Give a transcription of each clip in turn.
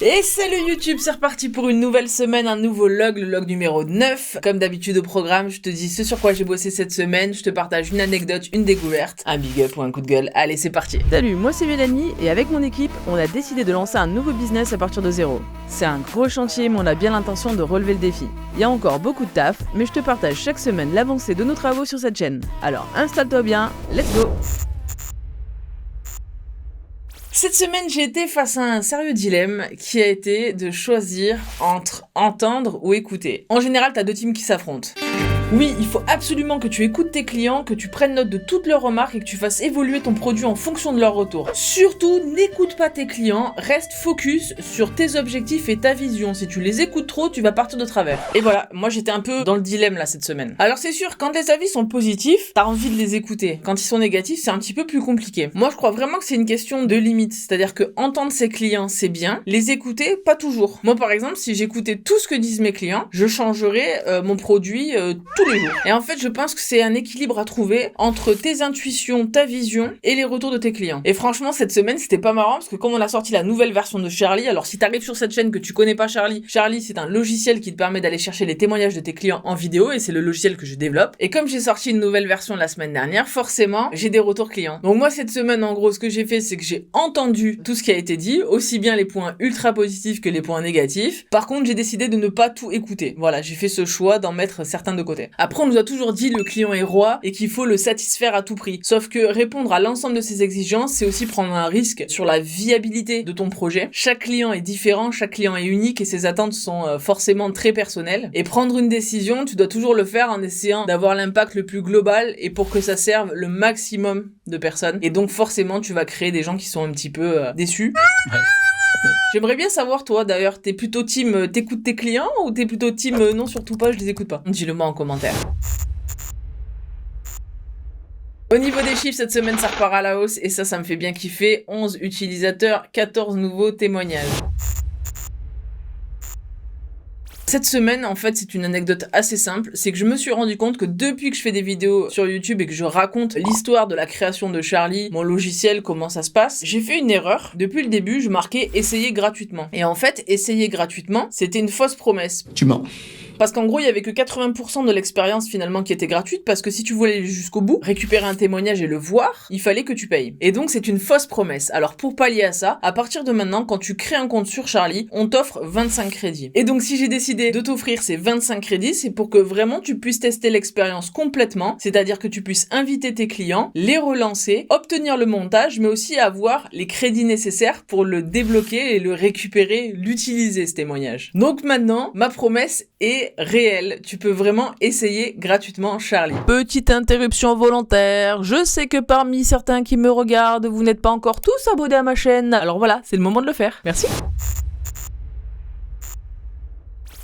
Et salut YouTube, c'est reparti pour une nouvelle semaine, un nouveau log, le log numéro 9. Comme d'habitude au programme, je te dis ce sur quoi j'ai bossé cette semaine, je te partage une anecdote, une découverte, un big up ou un coup de gueule. Allez, c'est parti. Salut, moi c'est Mélanie et avec mon équipe, on a décidé de lancer un nouveau business à partir de zéro. C'est un gros chantier mais on a bien l'intention de relever le défi. Il y a encore beaucoup de taf, mais je te partage chaque semaine l'avancée de nos travaux sur cette chaîne. Alors installe-toi bien, let's go! Cette semaine, j'ai été face à un sérieux dilemme qui a été de choisir entre entendre ou écouter. En général, t'as deux teams qui s'affrontent. Oui, il faut absolument que tu écoutes tes clients, que tu prennes note de toutes leurs remarques et que tu fasses évoluer ton produit en fonction de leurs retours. Surtout, n'écoute pas tes clients, reste focus sur tes objectifs et ta vision. Si tu les écoutes trop, tu vas partir de travers. Et voilà, moi j'étais un peu dans le dilemme là cette semaine. Alors c'est sûr, quand les avis sont positifs, t'as envie de les écouter. Quand ils sont négatifs, c'est un petit peu plus compliqué. Moi je crois vraiment que c'est une question de limite. C'est-à-dire que entendre ses clients, c'est bien. Les écouter, pas toujours. Moi par exemple, si j'écoutais tout ce que disent mes clients, je changerais mon produit tous les jours. Et en fait, je pense que c'est un équilibre à trouver entre tes intuitions, ta vision et les retours de tes clients. Et franchement, cette semaine, c'était pas marrant parce que comme on a sorti la nouvelle version de Charlie, alors si t'arrives sur cette chaîne que tu connais pas Charlie, c'est un logiciel qui te permet d'aller chercher les témoignages de tes clients en vidéo et c'est le logiciel que je développe. Et comme j'ai sorti une nouvelle version la semaine dernière, forcément, j'ai des retours clients. Donc moi, cette semaine, en gros, ce que j'ai fait, c'est que j'ai entendu tout ce qui a été dit, aussi bien les points ultra positifs que les points négatifs. Par contre, j'ai décidé de ne pas tout écouter. Voilà, j'ai fait ce choix d'en mettre certains de côté. Après, on nous a toujours dit le client est roi et qu'il faut le satisfaire à tout prix. Sauf que répondre à l'ensemble de ces exigences, c'est aussi prendre un risque sur la viabilité de ton projet. Chaque client est différent, chaque client est unique et ses attentes sont forcément très personnelles. Et prendre une décision, tu dois toujours le faire en essayant d'avoir l'impact le plus global et pour que ça serve le maximum de personnes. Et donc forcément, tu vas créer des gens qui sont un petit peu déçus. J'aimerais bien savoir, toi, d'ailleurs, t'es plutôt team t'écoutes tes clients ou t'es plutôt team non, surtout pas, je les écoute pas? Dis-le moi en commentaire. Au niveau des chiffres, cette semaine, ça repart à la hausse et ça me fait bien kiffer. 11 utilisateurs, 14 nouveaux témoignages. Cette semaine, en fait, c'est une anecdote assez simple. C'est que je me suis rendu compte que depuis que je fais des vidéos sur YouTube et que je raconte l'histoire de la création de Charlie, mon logiciel, comment ça se passe, j'ai fait une erreur. Depuis le début, je marquais « essayer gratuitement ». Et en fait, essayer gratuitement, c'était une fausse promesse. Tu mens. Parce qu'en gros, il y avait que 80% de l'expérience finalement qui était gratuite parce que si tu voulais aller jusqu'au bout, récupérer un témoignage et le voir, il fallait que tu payes. Et donc, c'est une fausse promesse. Alors, pour pallier à ça, à partir de maintenant, quand tu crées un compte sur Charlie, on t'offre 25 crédits. Et donc, si j'ai décidé de t'offrir ces 25 crédits, c'est pour que vraiment tu puisses tester l'expérience complètement, c'est-à-dire que tu puisses inviter tes clients, les relancer, obtenir le montage, mais aussi avoir les crédits nécessaires pour le débloquer et le récupérer, l'utiliser ce témoignage. Donc maintenant, ma promesse est réel. Tu peux vraiment essayer gratuitement Charlie. Petite interruption volontaire, je sais que parmi certains qui me regardent, vous n'êtes pas encore tous abonnés à ma chaîne, alors voilà, c'est le moment de le faire. Merci.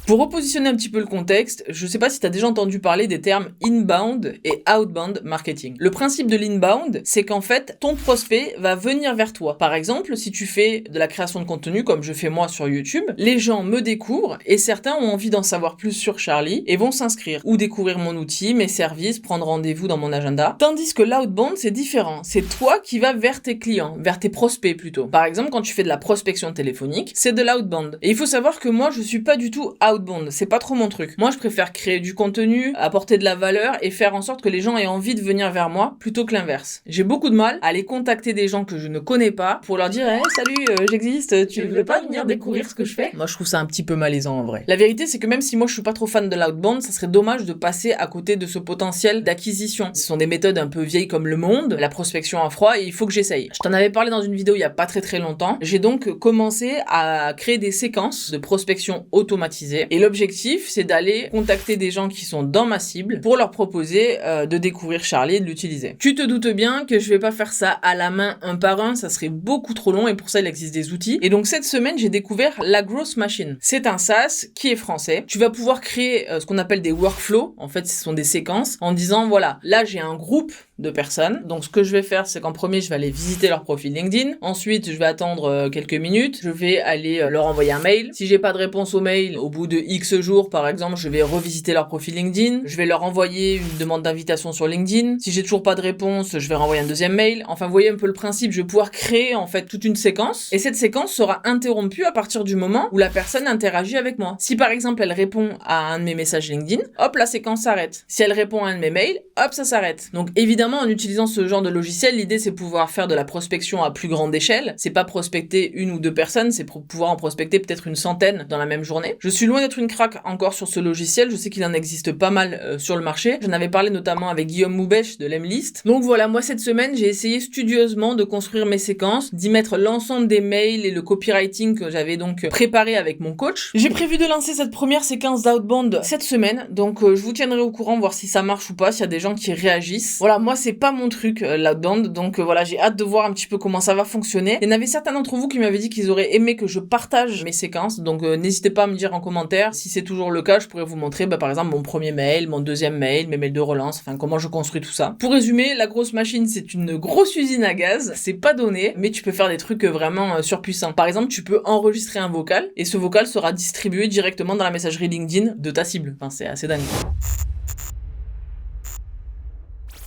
Pour repositionner un petit peu le contexte, je sais pas si tu as déjà entendu parler des termes inbound et outbound marketing. Le principe de l'inbound, c'est qu'en fait, ton prospect va venir vers toi. Par exemple, si tu fais de la création de contenu, comme je fais moi sur YouTube, les gens me découvrent et certains ont envie d'en savoir plus sur Charlie et vont s'inscrire ou découvrir mon outil, mes services, prendre rendez-vous dans mon agenda. Tandis que l'outbound, c'est différent. C'est toi qui vas vers tes clients, vers tes prospects plutôt. Par exemple, quand tu fais de la prospection téléphonique, c'est de l'outbound. Et il faut savoir que moi, je suis pas du tout outbound. C'est pas trop mon truc. Moi, je préfère créer du contenu, apporter de la valeur et faire en sorte que les gens aient envie de venir vers moi plutôt que l'inverse. J'ai beaucoup de mal à aller contacter des gens que je ne connais pas pour leur dire hey, salut, j'existe, tu veux pas venir découvrir ce que je fais? Moi, je trouve ça un petit peu malaisant en vrai. La vérité, c'est que même si moi je suis pas trop fan de l'outbound, ça serait dommage de passer à côté de ce potentiel d'acquisition. Ce sont des méthodes un peu vieilles comme le monde, la prospection à froid et il faut que j'essaye. Je t'en avais parlé dans une vidéo il y a pas très longtemps. J'ai donc commencé à créer des séquences de prospection automatisée. Et l'objectif, c'est d'aller contacter des gens qui sont dans ma cible pour leur proposer de découvrir Charlie et de l'utiliser. Tu te doutes bien que je vais pas faire ça à la main un par un, ça serait beaucoup trop long et pour ça il existe des outils. Et donc cette semaine, j'ai découvert la Growth Machine. C'est un SaaS qui est français. Tu vas pouvoir créer ce qu'on appelle des workflows. En fait, ce sont des séquences en disant voilà, là j'ai un groupe de personnes. Donc ce que je vais faire, c'est qu'en premier, je vais aller visiter leur profil LinkedIn. Ensuite, je vais attendre quelques minutes. Je vais aller leur envoyer un mail. Si j'ai pas de réponse au mail, au bout de X jours, par exemple, je vais revisiter leur profil LinkedIn. Je vais leur envoyer une demande d'invitation sur LinkedIn. Si j'ai toujours pas de réponse, je vais renvoyer un deuxième mail. Enfin, vous voyez un peu le principe. Je vais pouvoir créer en fait toute une séquence. Et cette séquence sera interrompue à partir du moment où la personne interagit avec moi. Si par exemple, elle répond à un de mes messages LinkedIn, hop, la séquence s'arrête. Si elle répond à un de mes mails, hop, ça s'arrête. Donc évidemment, en utilisant ce genre de logiciel, l'idée c'est pouvoir faire de la prospection à plus grande échelle. C'est pas prospecter une ou deux personnes, c'est pour pouvoir en prospecter peut-être une centaine dans la même journée. Je suis loin d'être une craque encore sur ce logiciel, je sais qu'il en existe pas mal sur le marché. J'en avais parlé notamment avec Guillaume Moubèche de l'Emlist. Donc voilà, moi cette semaine, j'ai essayé studieusement de construire mes séquences, d'y mettre l'ensemble des mails et le copywriting que j'avais donc préparé avec mon coach. J'ai prévu de lancer cette première séquence d'outbound cette semaine, donc je vous tiendrai au courant, voir si ça marche ou pas, s'il y a des gens qui réagissent. Voilà, moi c'est pas mon truc l'outbound, donc voilà, j'ai hâte de voir un petit peu comment ça va fonctionner. Il y en avait certains d'entre vous qui m'avaient dit qu'ils auraient aimé que je partage mes séquences, donc n'hésitez pas à me dire en commentaire. Si c'est toujours le cas, je pourrais vous montrer par exemple mon premier mail, mon deuxième mail, mes mails de relance, enfin comment je construis tout ça. Pour résumer, la grosse machine c'est une grosse usine à gaz, c'est pas donné, mais tu peux faire des trucs vraiment surpuissants. Par exemple, tu peux enregistrer un vocal et ce vocal sera distribué directement dans la messagerie LinkedIn de ta cible. Enfin, c'est assez dingue.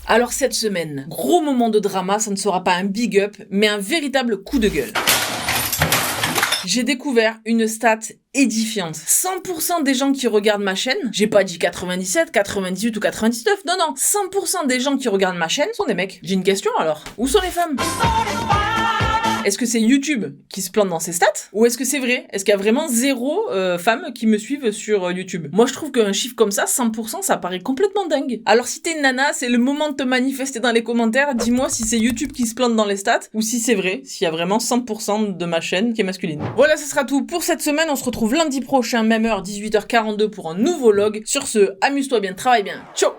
Alors cette semaine, gros moment de drama, ça ne sera pas un big up, mais un véritable coup de gueule. J'ai découvert une stat édifiante. 100% des gens qui regardent ma chaîne, j'ai pas dit 97, 98 ou 99, non, 100% des gens qui regardent ma chaîne sont des mecs. J'ai une question alors, où sont les femmes ? Est-ce que c'est YouTube qui se plante dans ses stats? Ou est-ce que c'est vrai? Est-ce qu'il y a vraiment zéro femmes qui me suivent sur YouTube? Moi, je trouve qu'un chiffre comme ça, 100%, ça paraît complètement dingue. Alors, si t'es une nana, c'est le moment de te manifester dans les commentaires. Dis-moi si c'est YouTube qui se plante dans les stats ou si c'est vrai, s'il y a vraiment 100% de ma chaîne qui est masculine. Voilà, ce sera tout pour cette semaine. On se retrouve lundi prochain, même heure, 18h42 pour un nouveau log. Sur ce, amuse-toi bien, travaille bien. Ciao!